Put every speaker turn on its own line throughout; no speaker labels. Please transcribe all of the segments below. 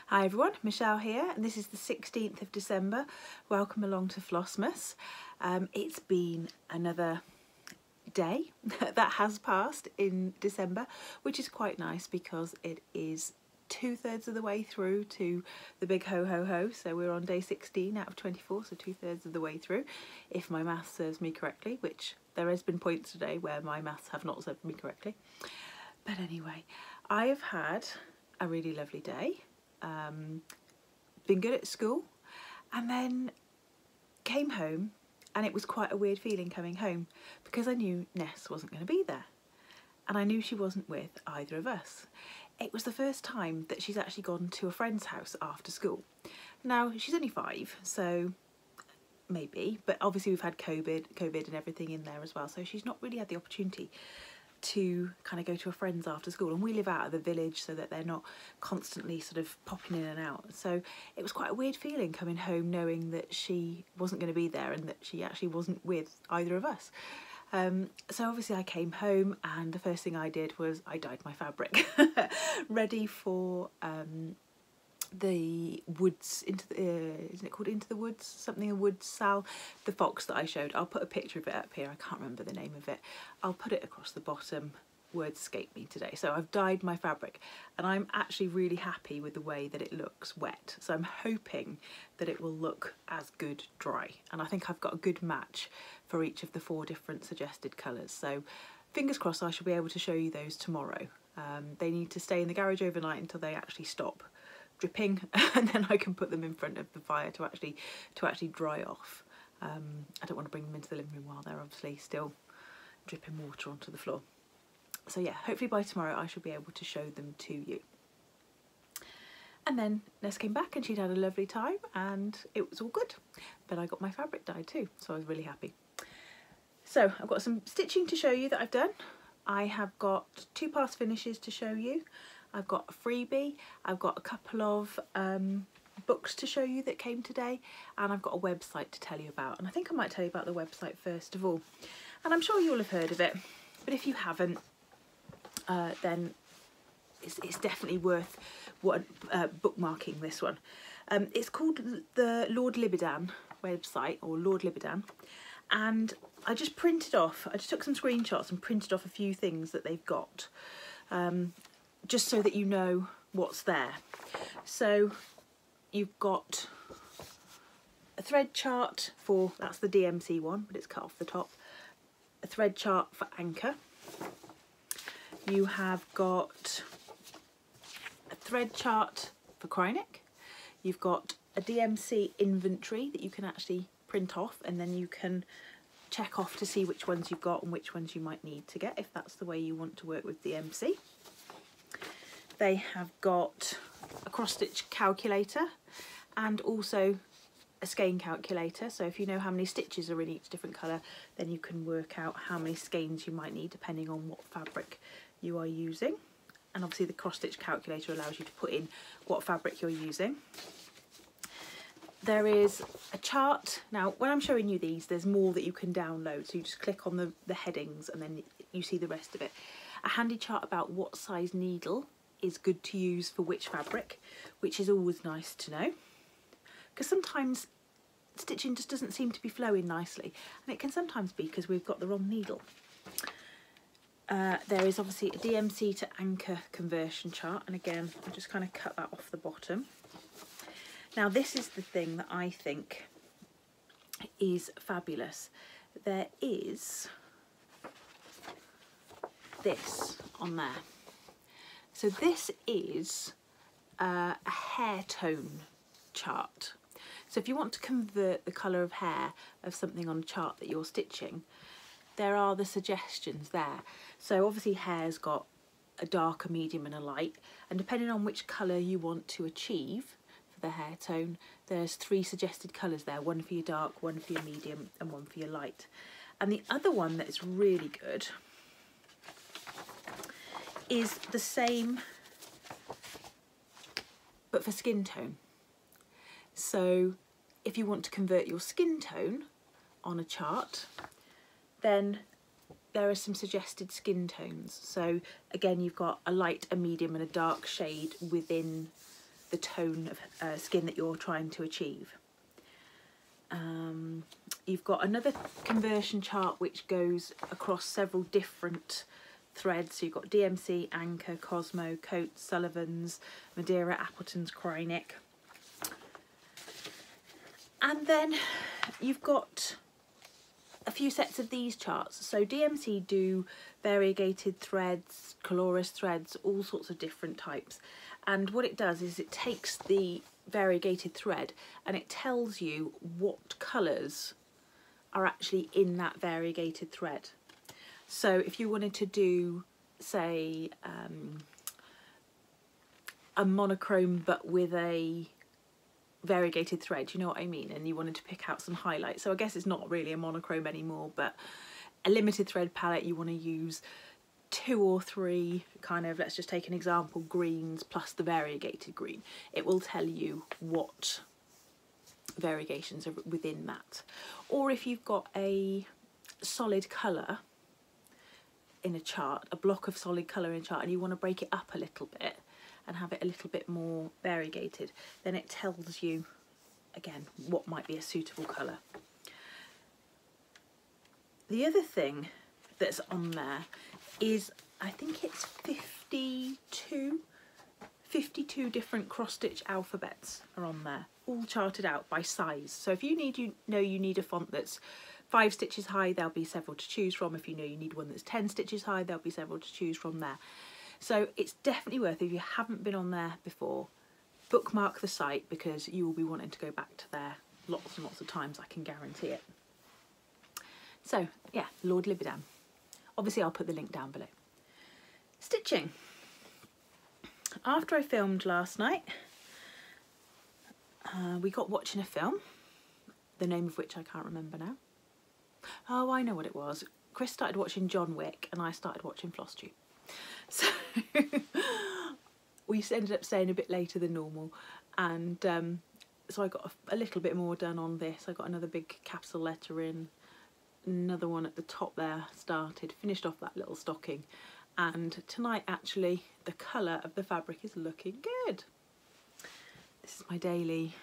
Hi everyone, Michelle here, and this is the 16th of December. Welcome along to FlossMas. It's been another day that has passed in December, which is quite nice because it is 2/3 of the way through to the big ho ho ho. So we're on day 16 out of 24, so 2/3 of the way through, if my maths serves me correctly, which there has been points today where my maths have not served me correctly. But anyway, I have had a really lovely day. Been good at school, and then came home, and it was quite a weird feeling coming home because I knew Ness wasn't going to be there, and I knew she wasn't with either of us. It was the first time that she's actually gone to a friend's house after school. Now she's only 5, so maybe, but obviously we've had COVID and everything in there as well, so she's not really had the opportunity to kind of go to a friend's after school, and we live out of the village so that they're not constantly sort of popping in and out. So it was quite a weird feeling coming home knowing that she wasn't going to be there and that she actually wasn't with either of us. So obviously I came home, and the first thing I did was I dyed my fabric ready for the woods, isn't it called Into the Woods? Something a Woods Sal, the fox that I showed. I'll put a picture of it up here. I can't remember the name of it. I'll put it across the bottom. Words escape me today. So I've dyed my fabric, and I'm actually really happy with the way that it looks wet. So I'm hoping that it will look as good dry. And I think I've got a good match for each of the 4 different suggested colours. So fingers crossed I shall be able to show you those tomorrow. They need to stay in the garage overnight until they actually stop dripping, and then I can put them in front of the fire to actually dry off. I don't want to bring them into the living room while they're obviously still dripping water onto the floor. So yeah, hopefully by tomorrow I shall be able to show them to you. And then Ness came back and she'd had a lovely time and it was all good, but I got my fabric dyed too, so I was really happy. So I've got some stitching to show you that I've done. I have got 2 past finishes to show you. I've got a freebie, I've got a couple of books to show you that came today, and I've got a website to tell you about. And I think I might tell you about the website first of all. And I'm sure you'll have heard of it, but if you haven't, then it's definitely worth bookmarking this one. It's called the Lord Libidan website, or Lord Libidan, and I just took some screenshots and printed off a few things that they've got. Just so that you know what's there. So you've got a thread chart for, that's the DMC one, but it's cut off the top. A thread chart for anchor. You have got a thread chart for Krynic. You've got a DMC inventory that you can actually print off, and then you can check off to see which ones you've got and which ones you might need to get if that's the way you want to work with DMC. They have got a cross-stitch calculator and also a skein calculator, so if you know how many stitches are in each different colour, then you can work out how many skeins you might need depending on what fabric you are using. And obviously the cross-stitch calculator allows you to put in what fabric you're using. There is a chart. Now when I'm showing you these, there's more that you can download, so you just click on the headings and then you see the rest of it. A handy chart about what size needle is good to use for which fabric, which is always nice to know, because sometimes stitching just doesn't seem to be flowing nicely, and it can sometimes be because we've got the wrong needle. There is obviously a DMC to anchor conversion chart, and again I just kind of cut that off the bottom. Now this is the thing that I think is fabulous. There is this on there. So this is a hair tone chart. So if you want to convert the colour of hair of something on a chart that you're stitching, there are the suggestions there. So obviously hair's got a dark, a medium and a light, and depending on which colour you want to achieve for the hair tone, there's 3 suggested colours there, one for your dark, one for your medium and one for your light. And the other one that is really good is the same but for skin tone. So if you want to convert your skin tone on a chart, then there are some suggested skin tones. So again, you've got a light, a medium and a dark shade within the tone of skin that you're trying to achieve. You've got another conversion chart which goes across several different threads. So you've got DMC, Anchor, Cosmo, Coates, Sullivan's, Madeira, Appleton's, Krynic. And then you've got a few sets of these charts. So DMC do variegated threads, colorless threads, all sorts of different types. And what it does is it takes the variegated thread and it tells you what colours are actually in that variegated thread. So if you wanted to do, say, a monochrome but with a variegated thread, you know what I mean, and you wanted to pick out some highlights, so I guess it's not really a monochrome anymore, but a limited thread palette, you want to use 2 or 3 kind of, let's just take an example, greens plus the variegated green. It will tell you what variegations are within that. Or if you've got a solid colour in a chart, a block of solid colour in a chart, and you want to break it up a little bit and have it a little bit more variegated, then it tells you again what might be a suitable colour. The other thing that's on there is, I think it's 52 different cross-stitch alphabets are on there, all charted out by size. So if you need, you need a font that's 5 stitches high, there'll be several to choose from. If you know you need one that's 10 stitches high, there'll be several to choose from there. So it's definitely worth, if you haven't been on there before, bookmark the site, because you will be wanting to go back to there lots and lots of times, I can guarantee it. So yeah, Lord Libidan. Obviously I'll put the link down below. Stitching. After I filmed last night, we got watching a film, the name of which I can't remember now. Oh, I know what it was. Chris started watching John Wick and I started watching FlossMas. So we ended up staying a bit later than normal, and so I got a little bit more done on this. I got another big capital letter in, another one at the top there started, finished off that little stocking, and tonight actually the colour of the fabric is looking good. This is my daily,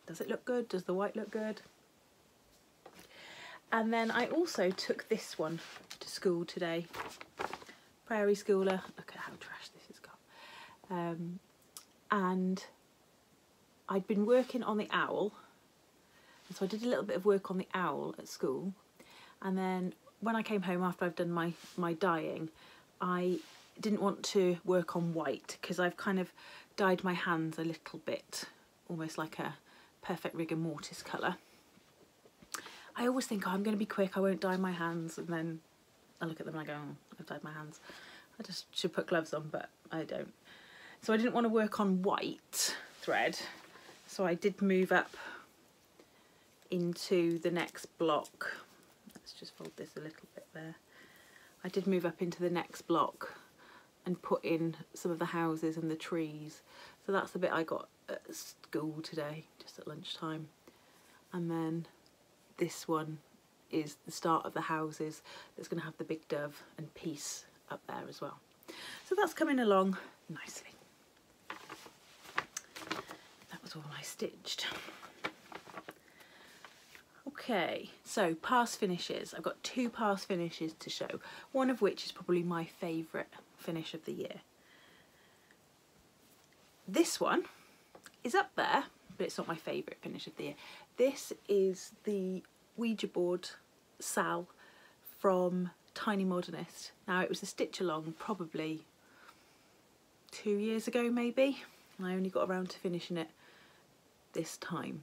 does it look good? Does the white look good? And then I also took this one to school today. Prairie Schooler, look at how trash this has got. And I'd been working on the owl, and so I did a little bit of work on the owl at school, and then when I came home after I've done my dyeing, I didn't want to work on white because I've kind of dyed my hands a little bit, almost like a perfect rigor mortis colour. I always think, oh, I'm going to be quick, I won't dye my hands, and then I look at them and I go, oh, I've dyed my hands. I just should put gloves on, but I don't. So I didn't want to work on white thread, so I did move up into the next block. Let's just fold this a little bit there. I did move up into the next block and put in some of the houses and the trees. So that's the bit I got at school today, just at lunchtime. And then this one is the start of the houses that's going to have the big dove and peace up there as well. So that's coming along nicely. That was all I stitched. Okay, so pass finishes. I've got 2 pass finishes to show, one of which is probably my favourite finish of the year. This one is up there, but it's not my favourite finish of the year. This is the Ouija Board Sal from Tiny Modernist. Now, it was a stitch along probably 2 years ago maybe, and I only got around to finishing it this time.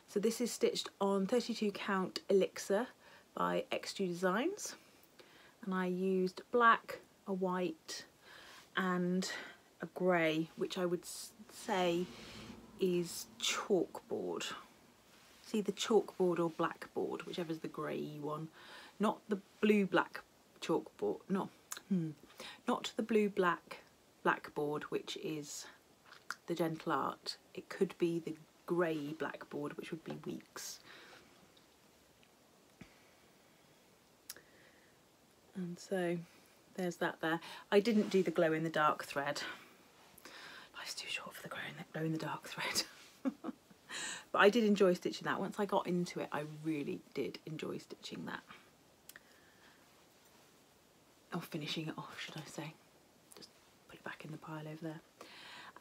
So this is stitched on 32 count Elixir by XG Designs, and I used black, a white and a grey, which I would say is chalkboard. It's either chalkboard or blackboard, whichever's the grey one. Not the blue black chalkboard, not the blue black blackboard, which is the Gentle Art. It could be the grey blackboard, which would be Weeks. And so there's that there. I didn't do the glow in the dark thread. I life's too short for the glow in the dark thread. But I did enjoy stitching that. Once I got into it, I really did enjoy stitching that. Or finishing it off, should I say. Just put it back in the pile over there.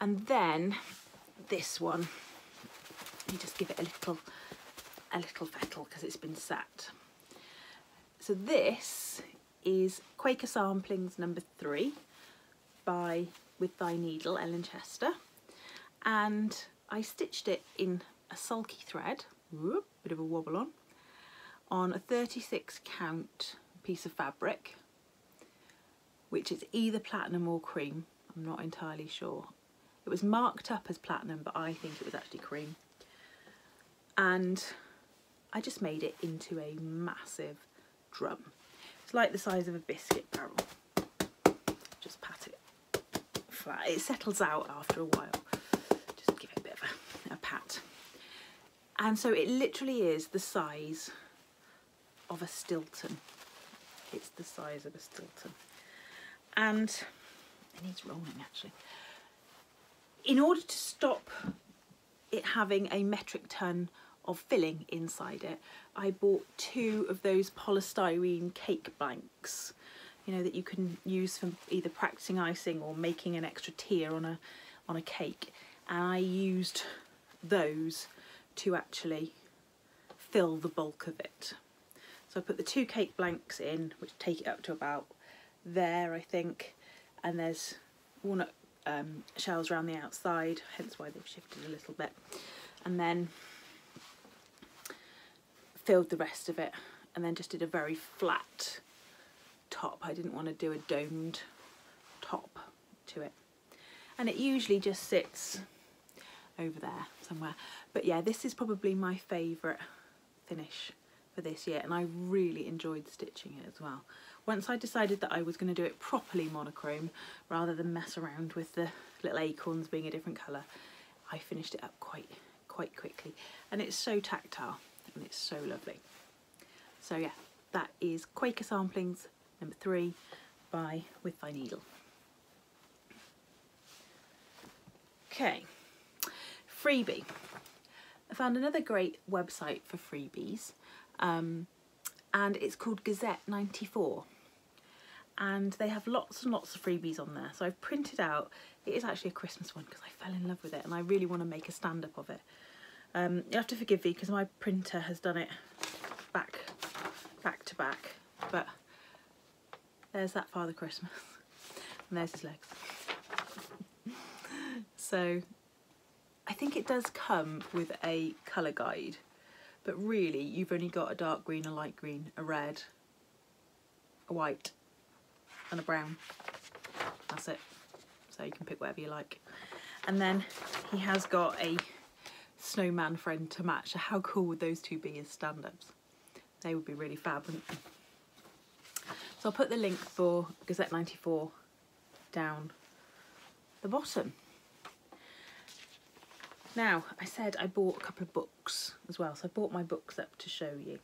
And then this one, you just give it a little fettle because it's been sat. So this is Quaker Samplings number 3 by With Thy Needle, Ellen Chester. And I stitched it in a sulky thread, whoop, bit of a wobble on a 36 count piece of fabric, which is either platinum or cream. I'm not entirely sure. It was marked up as platinum, but I think it was actually cream. And I just made it into a massive drum. It's like the size of a biscuit barrel. Just pat it flat. It settles out after a while. Just give it a bit of a pat. And so it literally is the size of a Stilton. It's the size of a Stilton. And it needs rolling actually. In order to stop it having a metric ton of filling inside it, I bought 2 of those polystyrene cake blanks, you know, that you can use for either practicing icing or making an extra tier on a cake. And I used those to actually fill the bulk of it. So I put the 2 cake blanks in, which take it up to about there, I think, and there's walnut shells around the outside, hence why they've shifted a little bit, and then filled the rest of it, and then just did a very flat top. I didn't want to do a domed top to it, and it usually just sits over there somewhere. But yeah, this is probably my favourite finish for this year, and I really enjoyed stitching it as well. Once I decided that I was going to do it properly monochrome rather than mess around with the little acorns being a different colour, I finished it up quite quickly, and it's so tactile and it's so lovely. So yeah, that is Quaker Samplings number 3 by With Thy Needle. Okay, freebie. I found another great website for freebies, and it's called Gazette 94, and they have lots and lots of freebies on there. So I've printed out, it is actually a Christmas one because I fell in love with it and I really want to make a stand-up of it. You have to forgive me because my printer has done it back to back, but there's that Father Christmas and there's his legs. So I think it does come with a colour guide, but really you've only got a dark green, a light green, a red, a white and a brown. That's it. So you can pick whatever you like. And then he has got a snowman friend to match. So how cool would those 2 be as stand-ups? They would be really fab, wouldn't they? So I'll put the link for Gazette 94 down the bottom. Now, I said I bought a couple of books as well, so I bought my books up to show you.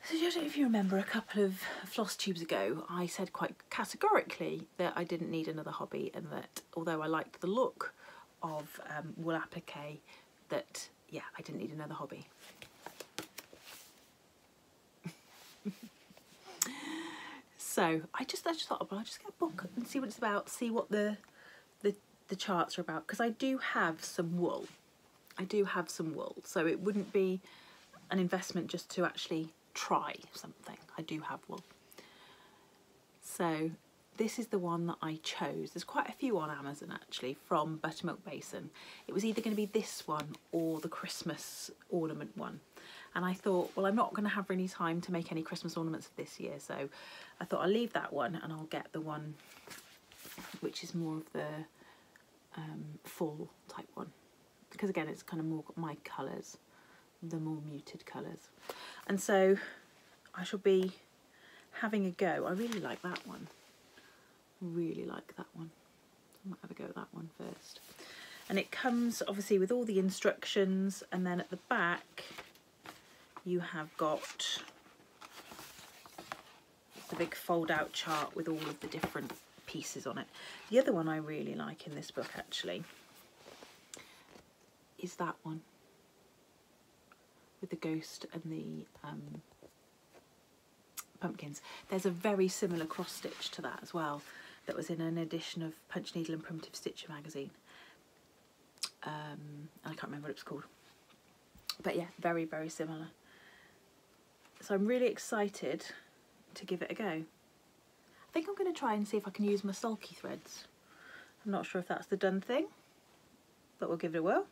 So I don't know if you remember, a couple of floss tubes ago, I said quite categorically that I didn't need another hobby, and that although I liked the look of wool applique, that, yeah, I didn't need another hobby. So I just thought, well, I'll just get a book and see what it's about, see what the charts are about, because I do have some wool. So it wouldn't be an investment just to actually try something. I do have wool. So this is the one that I chose. There's quite a few on Amazon actually from Buttermilk Basin. It was either going to be this one or the Christmas ornament one. And I thought, well, I'm not going to have any time to make any Christmas ornaments this year, so I thought I'll leave that one and I'll get the one which is more of the fall type one, because again it's kind of more my colours, the more muted colours. And so I shall be having a go. I really like that one. I might have a go at that one first. And it comes obviously with all the instructions, and then at the back you have got the big fold out chart with all of the different pieces on it. The other one I really like in this book actually is that one with the ghost and the pumpkins. There's a very similar cross stitch to that as well that was in an edition of Punch, Needle and Primitive Stitcher magazine. I can't remember what it was called, but yeah, very, very similar. So I'm really excited to give it a go. I think I'm going to try and see if I can use my sulky threads. I'm not sure if that's the done thing, but we'll give it a whirl.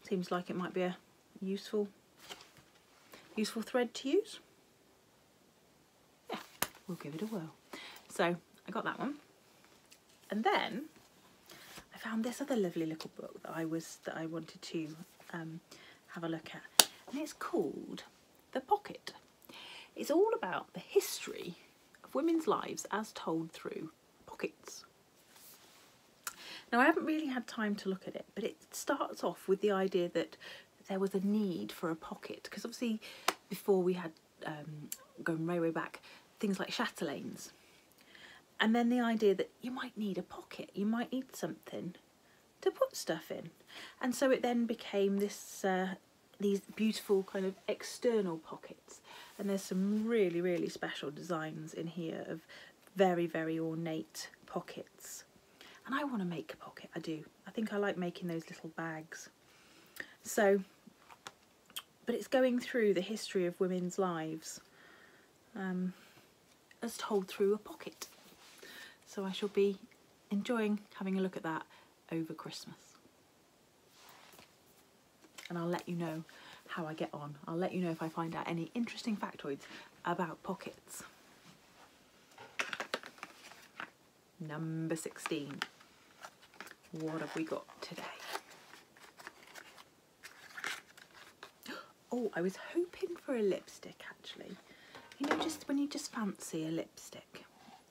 Seems like it might be a useful thread to use. Yeah, we'll give it a whirl. So I got that one, and then I found this other lovely little book that I wanted to have a look at, and it's called The Pocket. It's all about the history of women's lives as told through pockets. Now, I haven't really had time to look at it, but it starts off with the idea that there was a need for a pocket, because obviously before we had, going way back, things like chatelaines. And then the idea that you might need a pocket, you might need something to put stuff in. And so it then became this, these beautiful kind of external pockets. And there's some really, really special designs in here of very, very ornate pockets. And I want to make a pocket, I do. I think I like making those little bags. So, but it's going through the history of women's lives as told through a pocket. So I shall be enjoying having a look at that over Christmas. And I'll let you know how I get on. I'll let you know if I find out any interesting factoids about pockets. Number 16. What have we got today? Oh, I was hoping for a lipstick actually. You know, just when you just fancy a lipstick.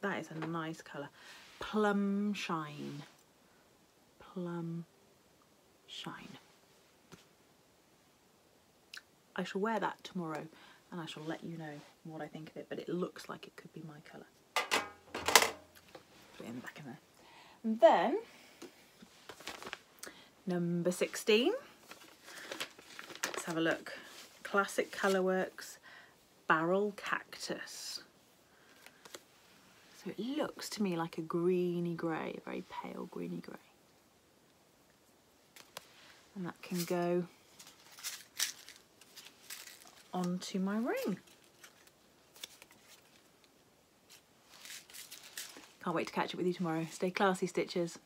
That is a nice colour. Plum Shine. Plum Shine. I shall wear that tomorrow and I shall let you know what I think of it, but it looks like it could be my colour. Put it in the back of there. And then, number 16. Let's have a look. Classic Colourworks Barrel Cactus. So it looks to me like a greeny grey, a very pale greeny grey. And that can go onto my ring. Can't wait to catch up with you tomorrow. Stay classy, Stitchers.